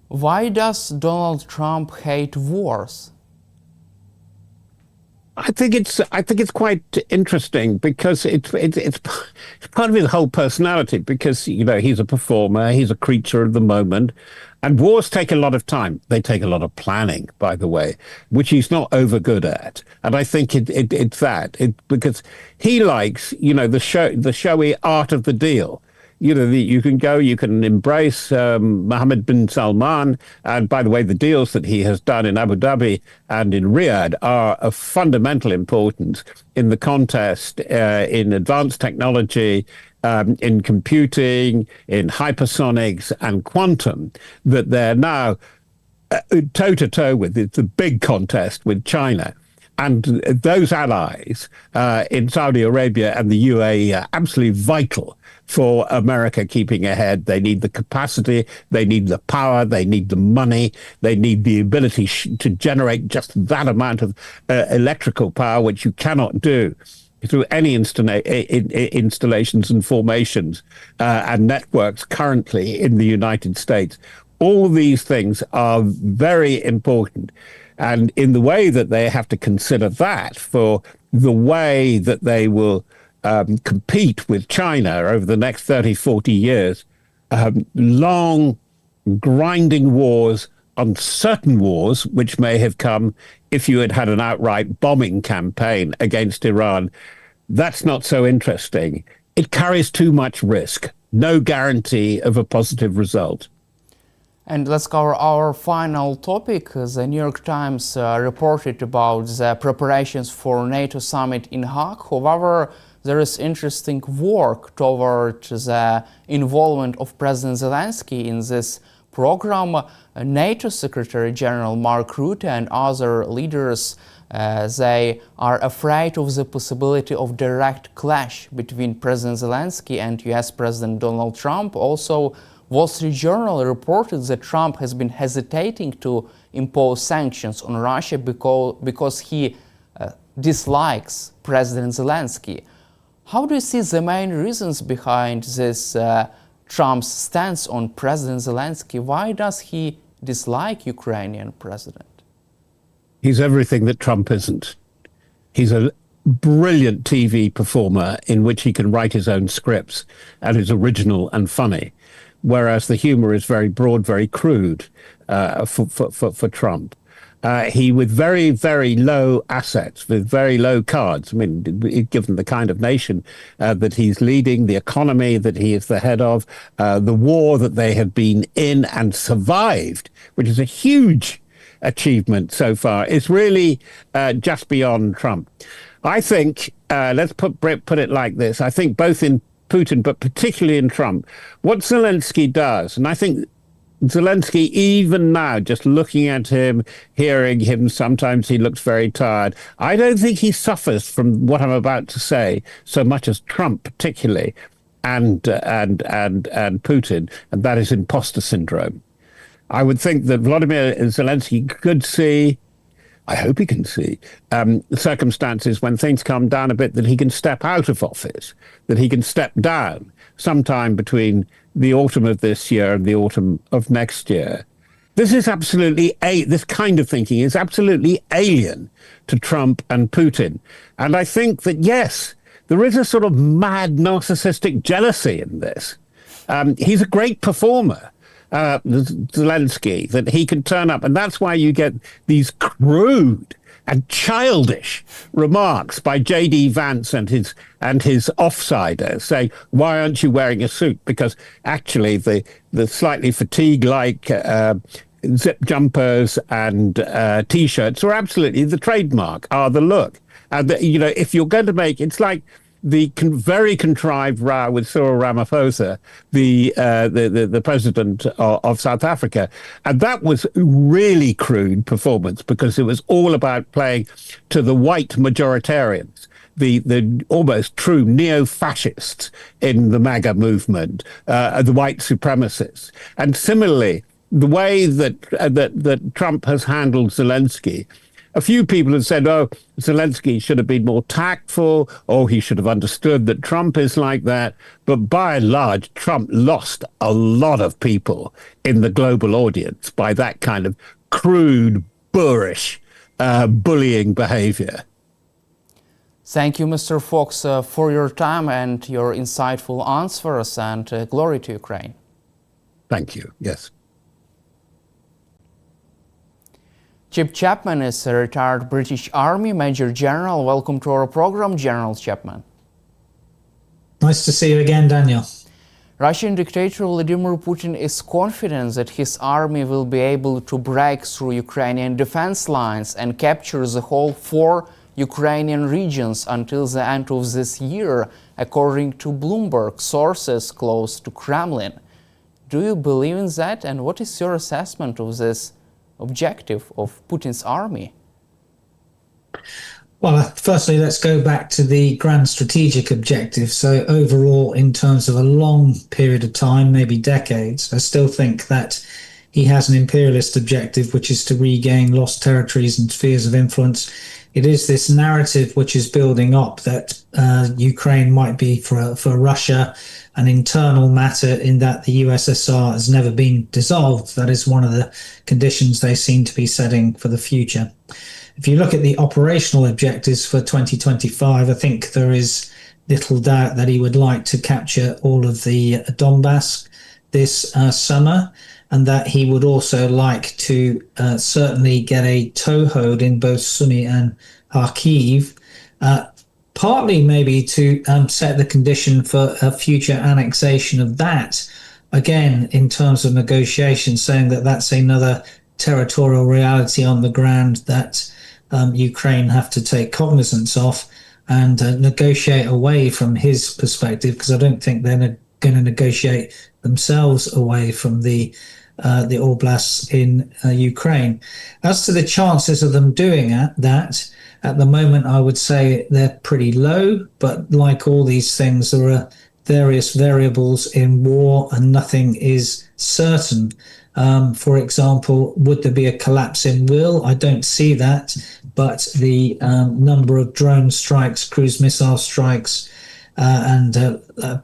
Why does Donald Trump hate wars? I think it's quite interesting because it's part of his whole personality because he's a performer, he's a creature of the moment, and wars take a lot of time. They take a lot of planning, by the way, which he's not over good at. And I think it's because he likes the showy art of the deal. You can go, you can embrace Mohammed bin Salman. And by the way, the deals that he has done in Abu Dhabi and in Riyadh are of fundamental importance in the contest in advanced technology, in computing, in hypersonics and quantum, that they're now toe to toe with. It's a big contest with China. And those allies in Saudi Arabia and the UAE are absolutely vital for America keeping ahead. They need the capacity, they need the power, they need the money, they need the ability to generate just that amount of electrical power, which you cannot do through any installations and formations and networks currently in the United States. All these things are very important. And in the way that they have to consider that for the way that they will compete with China over the next 30, 40 years, long, grinding wars, uncertain wars, which may have come if you had had an outright bombing campaign against Iran, that's not so interesting. It carries too much risk, no guarantee of a positive result. And let's cover our final topic. The New York Times reported about the preparations for NATO summit in Hague. However, there is interesting work toward the involvement of President Zelensky in this program. NATO Secretary General Mark Rutte and other leaders, they are afraid of the possibility of direct clash between President Zelensky and US President Donald Trump. Also, Wall Street Journal reported that Trump has been hesitating to impose sanctions on Russia because he dislikes President Zelensky. How do you see the main reasons behind this Trump's stance on President Zelensky? Why does he dislike Ukrainian president? He's everything that Trump isn't. He's a brilliant TV performer in which he can write his own scripts and is original and funny. Whereas the humor is very broad, very crude for Trump. He, with very, very low assets, with very low cards, I mean, given the kind of nation that he's leading, the economy that he is the head of, the war that they have been in and survived, which is a huge achievement so far, is really just beyond Trump. I think, let's put it like this, I think both in Putin, but particularly in Trump, what Zelensky does, and I think Zelensky, even now, just looking at him, hearing him, sometimes he looks very tired. I don't think he suffers from what I'm about to say so much as Trump, particularly, and Putin, and that is imposter syndrome. I would think that Vladimir Zelensky could see, I hope he can see, circumstances when things calm down a bit, that he can step out of office, that he can step down sometime between the autumn of this year and the autumn of next year. This is this kind of thinking is absolutely alien to Trump and Putin. And I think that, yes, there is a sort of mad narcissistic jealousy in this. He's a great performer. Zelensky, that he can turn up, and that's why you get these crude and childish remarks by J.D. Vance and his offsiders saying, "Why aren't you wearing a suit?" Because actually, the slightly fatigue-like zip jumpers and T-shirts are absolutely the trademark, are the look. And if you're going to make, it's like the very contrived row with Cyril Ramaphosa, the president of South Africa. And that was really crude performance because it was all about playing to the white majoritarians, the almost true neo-fascists in the MAGA movement, the white supremacists. And similarly, the way that Trump has handled Zelensky A few people have said, oh, Zelensky should have been more tactful, or he should have understood that Trump is like that. But by and large, Trump lost a lot of people in the global audience by that kind of crude, boorish, bullying behavior. Thank you, Mr. Fox, for your time and your insightful answers, and glory to Ukraine. Thank you. Yes. Chip Chapman is a retired British Army Major General. Welcome to our program, General Chapman. Nice to see you again, Daniel. Russian dictator Vladimir Putin is confident that his army will be able to break through Ukrainian defense lines and capture the whole 4 Ukrainian regions until the end of this year, according to Bloomberg sources close to Kremlin. Do you believe in that, and what is your assessment of this objective of Putin's army? Well, firstly, let's go back to the grand strategic objective. So overall, in terms of a long period of time, maybe decades, I still think that he has an imperialist objective, which is to regain lost territories and spheres of influence. It is this narrative which is building up that Ukraine might be for Russia an internal matter, in that the USSR has never been dissolved. That is one of the conditions they seem to be setting for the future. If you look at the operational objectives for 2025, I think there is little doubt that he would like to capture all of the Donbass this summer, and that he would also like to certainly get a toehold in both Sumy and Kharkiv, partly maybe to set the condition for a future annexation of that. Again, in terms of negotiations, saying that that's another territorial reality on the ground that Ukraine have to take cognizance of and negotiate away from his perspective, because I don't think they're going to negotiate themselves away from the oblasts in Ukraine. As to the chances of them doing that, at the moment, I would say they're pretty low, but like all these things, there are various variables in war and nothing is certain. For example, would there be a collapse in will? I don't see that, but the number of drone strikes, cruise missile strikes, and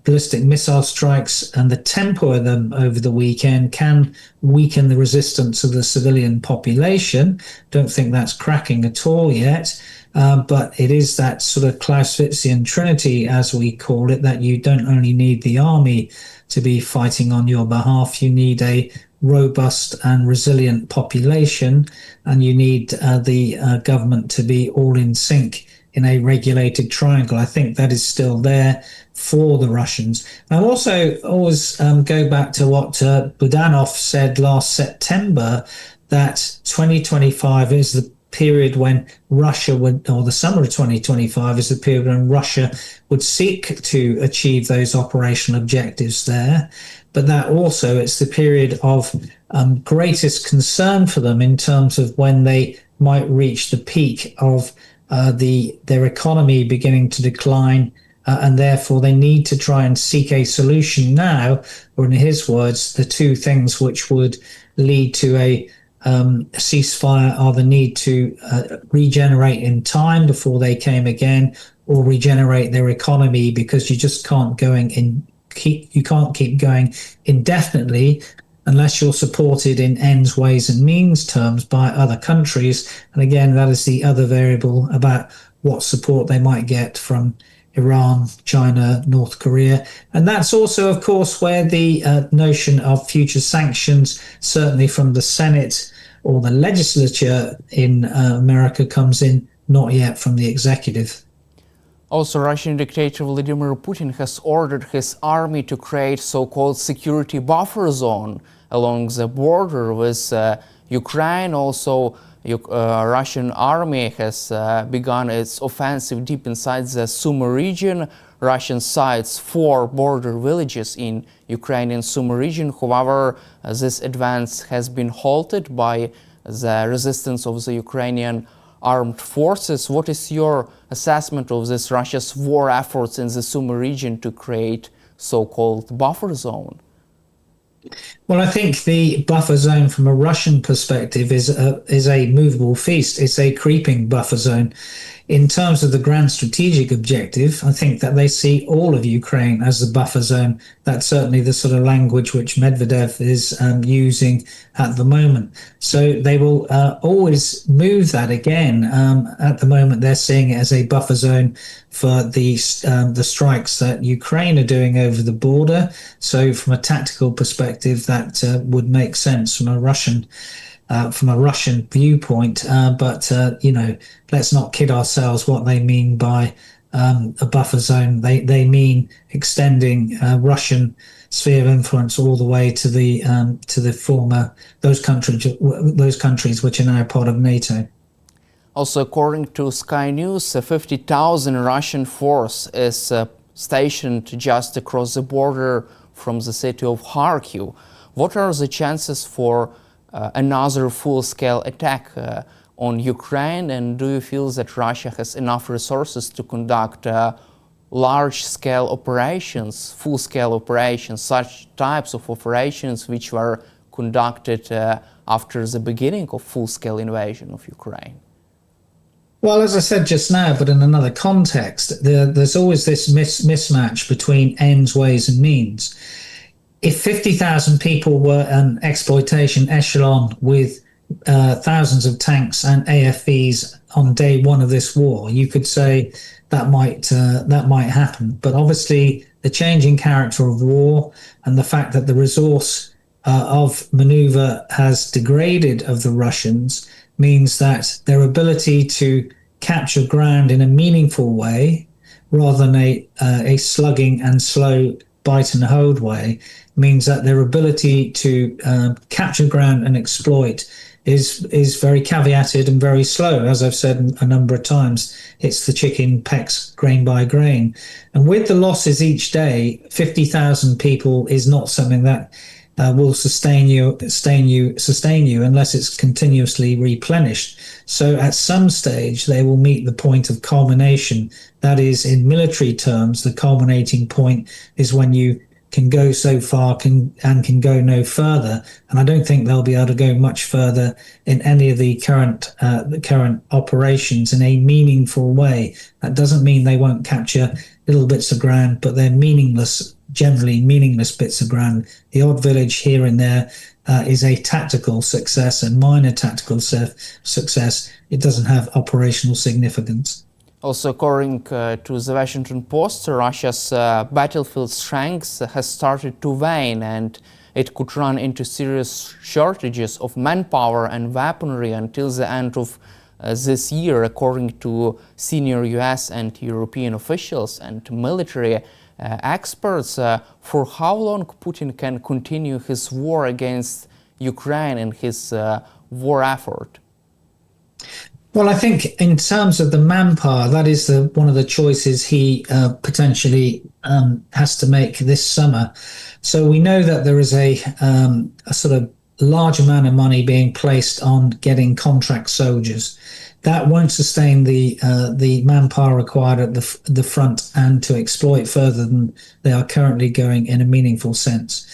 ballistic missile strikes, and the tempo of them over the weekend can weaken the resistance of the civilian population. Don't think that's cracking at all yet, but it is that sort of Clausewitzian trinity, as we call it, that you don't only need the army to be fighting on your behalf, you need a robust and resilient population, and you need the government to be all in sync in a regulated triangle. I think that is still there for the Russians. I also always go back to what Budanov said last September, that 2025 is the period when Russia would, or the summer of 2025 is the period when Russia would seek to achieve those operational objectives there. But that also, it's the period of greatest concern for them in terms of when they might reach the peak of their economy beginning to decline, and therefore they need to try and seek a solution now, or in his words, the two things which would lead to a ceasefire are the need to regenerate in time before they came again, or regenerate their economy, because you just can't keep going indefinitely unless you're supported in ends, ways and means terms by other countries. And again, that is the other variable about what support they might get from Iran, China, North Korea. And that's also, of course, where the notion of future sanctions, certainly from the Senate or the legislature in America, comes in, not yet from the executive. Also, Russian dictator Vladimir Putin has ordered his army to create so-called security buffer zone along the border with Ukraine. Also, Russian army has begun its offensive deep inside the Sumy region. Russian sites 4 border villages in Ukrainian Sumy region. However, this advance has been halted by the resistance of the Ukrainian armed forces. What is your assessment of this Russia's war efforts in the Sumy region to create so-called buffer zone? Well, I think the buffer zone from a Russian perspective is a movable feast. It's a creeping buffer zone. In terms of the grand strategic objective, I think that they see all of Ukraine as the buffer zone. That's certainly the sort of language which Medvedev is using at the moment. So they will always move that again. At the moment, they're seeing it as a buffer zone for the strikes that Ukraine are doing over the border. So from a tactical perspective, that would make sense from a Russian viewpoint. But let's not kid ourselves. What they mean by a buffer zone, they mean extending Russian sphere of influence all the way to the former those countries which are now part of NATO. Also, according to Sky News, 50,000 Russian force is stationed just across the border from the city of Kharkiv. What are the chances for another full-scale attack on Ukraine, and do you feel that Russia has enough resources to conduct large-scale operations, full-scale operations, such types of operations which were conducted after the beginning of full-scale invasion of Ukraine? Well, as I said just now, but in another context, there's always this mismatch between ends, ways, and means. If 50,000 people were an exploitation echelon with thousands of tanks and AFVs on day one of this war, you could say that might happen. But obviously, the changing character of war and the fact that the resource of maneuver has degraded of the Russians means that their ability to capture ground in a meaningful way, rather than a slugging and slow bite and hold way, means that their ability to capture ground and exploit is very caveated and very slow. As I've said a number of times, it's the chicken pecks grain by grain. And with the losses each day, 50,000 people is not something that will sustain you unless it's continuously replenished. So at some stage, they will meet the point of culmination. That is, in military terms, the culminating point is when you can go so far and can go no further. And I don't think they'll be able to go much further in any of the current operations in a meaningful way. That doesn't mean they won't capture little bits of ground, but they're meaningless, generally meaningless bits of ground. The odd village here and there is a tactical success, a minor tactical success. It doesn't have operational significance. Also, according to the Washington Post, Russia's battlefield strength has started to wane, and it could run into serious shortages of manpower and weaponry until the end of this year, according to senior US and European officials and military experts. For how long Putin can continue his war against Ukraine and his war effort? Well, I think in terms of the manpower, that is one of the choices he potentially has to make this summer. So we know that there is a sort of large amount of money being placed on getting contract soldiers. That won't sustain the manpower required at the front and to exploit further than they are currently going in a meaningful sense.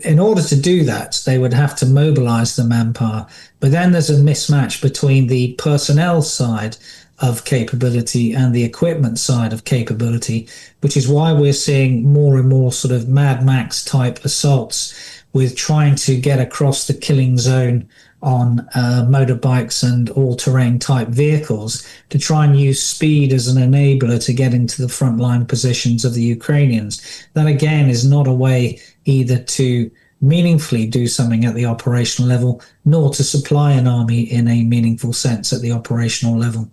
In order to do that, they would have to mobilize the manpower. But then there's a mismatch between the personnel side of capability and the equipment side of capability, which is why we're seeing more and more sort of Mad Max type assaults with trying to get across the killing zone on motorbikes and all-terrain type vehicles to try and use speed as an enabler to get into the frontline positions of the Ukrainians. That again is not a way either to meaningfully do something at the operational level, nor to supply an army in a meaningful sense at the operational level.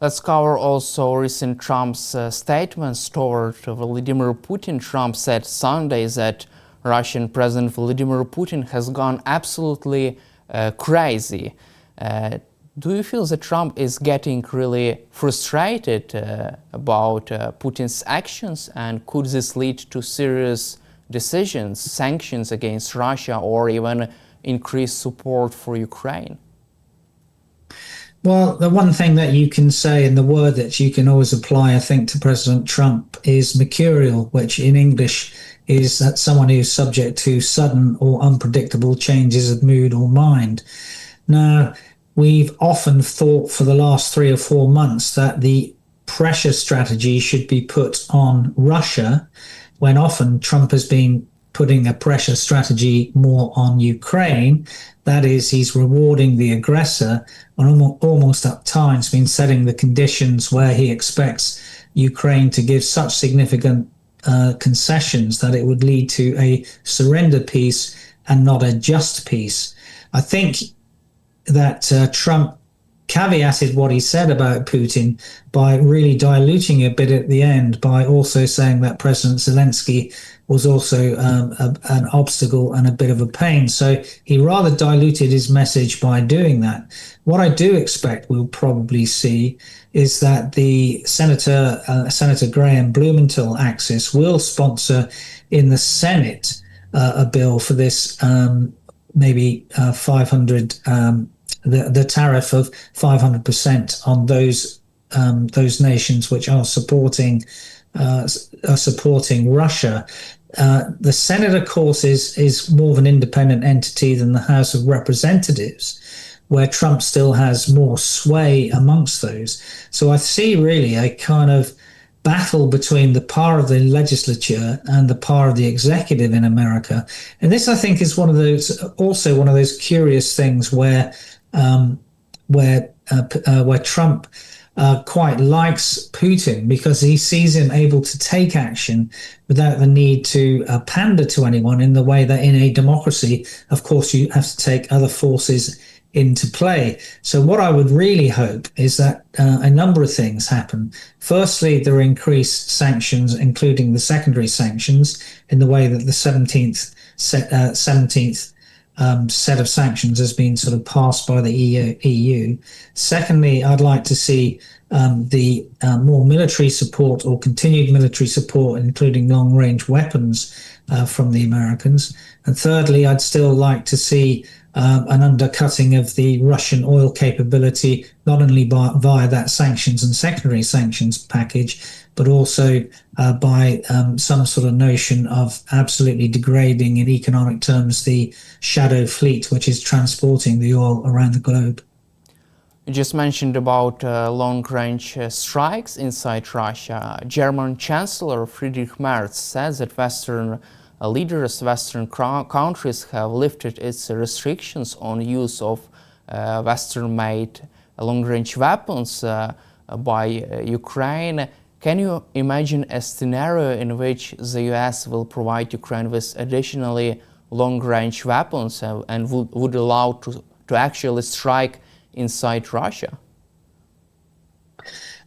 Let's cover also recent Trump's statements toward Vladimir Putin. Trump said Sunday that Russian President Vladimir Putin has gone absolutely crazy. Do you feel that Trump is getting really frustrated about Putin's actions, and could this lead to serious decisions, sanctions against Russia, or even increased support for Ukraine? Well, the one thing that you can say, and the word that you can always apply, I think, to President Trump is mercurial, which in English is that someone who's subject to sudden or unpredictable changes of mood or mind. Now, we've often thought for the last 3 or 4 months that the pressure strategy should be put on Russia, when often Trump has been putting a pressure strategy more on Ukraine. That is, he's rewarding the aggressor, and almost at times been setting the conditions where he expects Ukraine to give such significant concessions that it would lead to a surrender peace and not a just peace. I think that Trump caveated what he said about Putin by really diluting a bit at the end, by also saying that President Zelensky was also an obstacle and a bit of a pain. So he rather diluted his message by doing that. What I do expect we'll probably see is that the Senator Graham Blumenthal axis will sponsor in the Senate a bill for this maybe 500 the tariff of 500% on those nations which are supporting Russia. The Senate, of course, is more of an independent entity than the House of Representatives, where Trump still has more sway amongst those. So I see really a kind of battle between the power of the legislature and the power of the executive in America. And this, I think, is one of those curious things where Trump quite likes Putin, because he sees him able to take action without the need to pander to anyone, in the way that in a democracy, of course, you have to take other forces into play. So what I would really hope is that a number of things happen. Firstly, there are increased sanctions, including the secondary sanctions, in the way that the 17th set of sanctions has been sort of passed by the EU. Secondly, I'd like to see the more military support, or continued military support, including long-range weapons from the Americans. And thirdly, I'd still like to see an undercutting of the Russian oil capability, not only via that sanctions and secondary sanctions package, but also by some sort of notion of absolutely degrading in economic terms the shadow fleet which is transporting the oil around the globe. You just mentioned about long-range strikes inside Russia. German Chancellor Friedrich Merz says that Western countries have lifted its restrictions on use of Western-made long-range weapons by Ukraine. Can you imagine a scenario in which the US will provide Ukraine with additionally long-range weapons and would allow to actually strike inside Russia?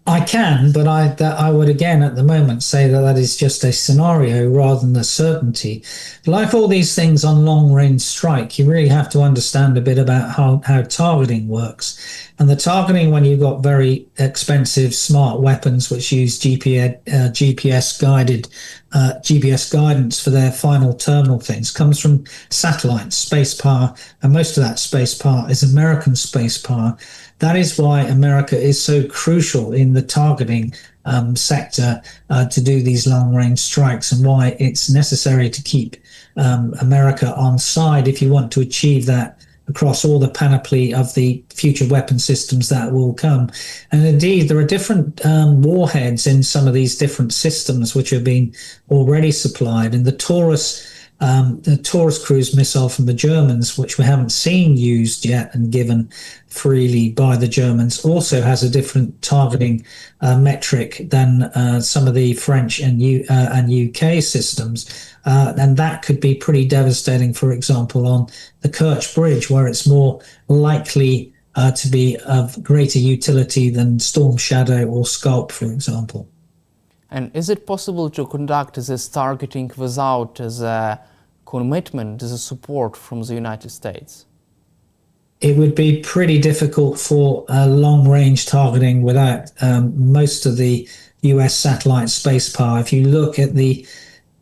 I can, but I would again at the moment say that is just a scenario rather than a certainty. Like all these things on long-range strike, you really have to understand a bit about how targeting works. And the targeting, when you've got very expensive smart weapons which use GPS guidance for their final terminal things, comes from satellites, space power, and most of that space power is American space power. That is why America is so crucial in the targeting sector to do these long-range strikes, and why it's necessary to keep America on side if you want to achieve that across all the panoply of the future weapon systems that will come. And indeed, there are different warheads in some of these different systems which have been already supplied. And the Taurus cruise missile from the Germans, which we haven't seen used yet and given freely by the Germans, also has a different targeting metric than some of the French and UK systems. And that could be pretty devastating, for example, on the Kerch Bridge, where it's more likely to be of greater utility than Storm Shadow or Scalp, for example. And is it possible to conduct this targeting without the commitment, the support from the United States? It would be pretty difficult for long-range targeting without most of the US satellite space power. If you look at the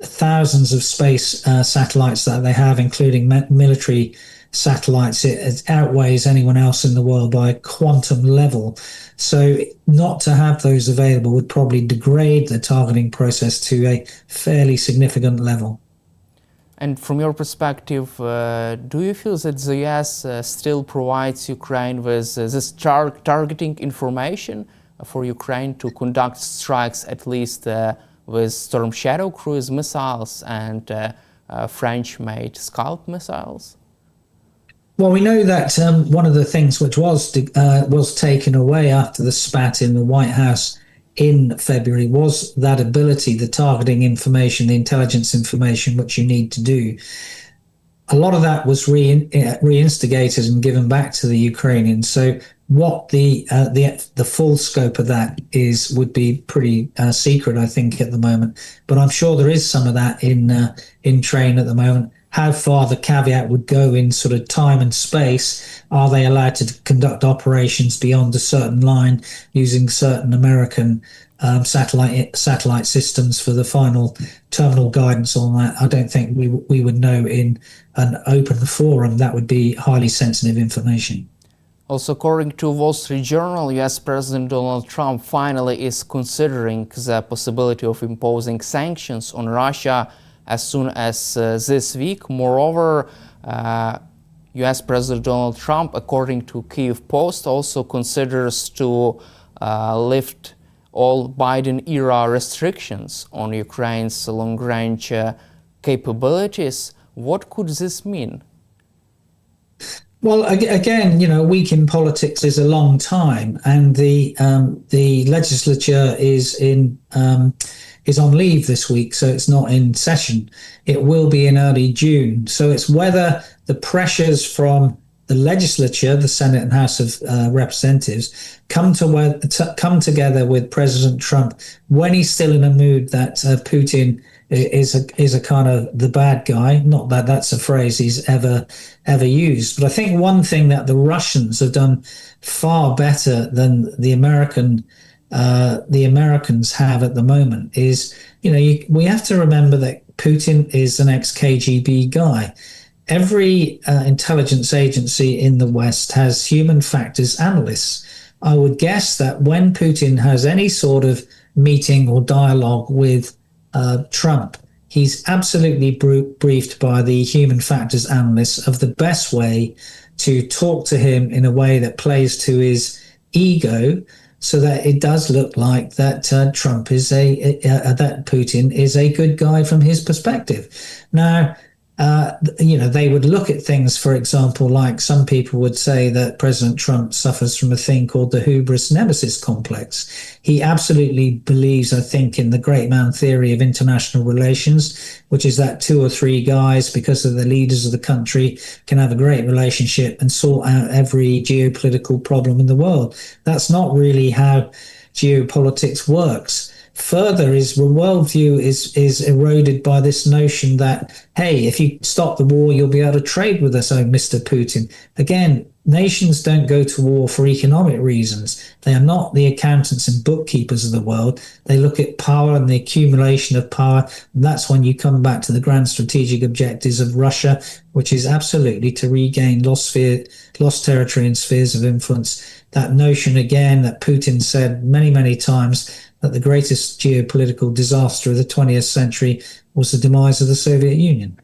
thousands of space satellites that they have, including military satellites. It outweighs anyone else in the world by a quantum level. So not to have those available would probably degrade the targeting process to a fairly significant level. And from your perspective, do you feel that the US still provides Ukraine with this targeting information for Ukraine to conduct strikes, at least with Storm Shadow cruise missiles and French-made Scalp missiles? Well, we know that one of the things which was taken away after the spat in the White House in February was that ability, the targeting information, the intelligence information, which you need to do. A lot of that was reinstigated and given back to the Ukrainians. So what the full scope of that is would be pretty secret, I think, at the moment. But I'm sure there is some of that in train at the moment. How far the caveat would go in sort of time and space. Are they allowed to conduct operations beyond a certain line using certain American satellite systems for the final terminal guidance on that? I don't think we would know in an open forum. That would be highly sensitive information. Also, according to Wall Street Journal, US President Donald Trump finally is considering the possibility of imposing sanctions on Russia as soon as this week. Moreover, US President Donald Trump, according to Kyiv Post, also considers to lift all Biden-era restrictions on Ukraine's long-range capabilities. What could this mean? Well, again, a week in politics is a long time, and the legislature is on leave this week, so it's not in session. It will be in early June. So it's whether the pressures from the legislature, the Senate and House of Representatives, come together with President Trump when he's still in a mood that Putin is a kind of the bad guy. Not that that's a phrase he's ever used, but I think one thing that the Russians have done far better than the Americans have at the moment is, we have to remember that Putin is an ex-KGB guy. Every intelligence agency in the West has human factors analysts. I would guess that when Putin has any sort of meeting or dialogue with Trump, he's absolutely briefed by the human factors analysts of the best way to talk to him in a way that plays to his ego, so that it does look like that Trump is that Putin is a good guy from his perspective. Now, they would look at things, for example, like some people would say that President Trump suffers from a thing called the hubris nemesis complex. He absolutely believes, I think, in the great man theory of international relations, which is that two or three guys, because of the leaders of the country, can have a great relationship and sort out every geopolitical problem in the world. That's not really how geopolitics works. Further, his worldview is eroded by this notion that, hey, if you stop the war, you'll be able to trade with us, oh, Mr. Putin. Again, nations don't go to war for economic reasons. They are not the accountants and bookkeepers of the world. They look at power and the accumulation of power. And that's when you come back to the grand strategic objectives of Russia, which is absolutely to regain lost territory and spheres of influence. That notion, again, that Putin said many, many times, that the greatest geopolitical disaster of the 20th century was the demise of the Soviet Union.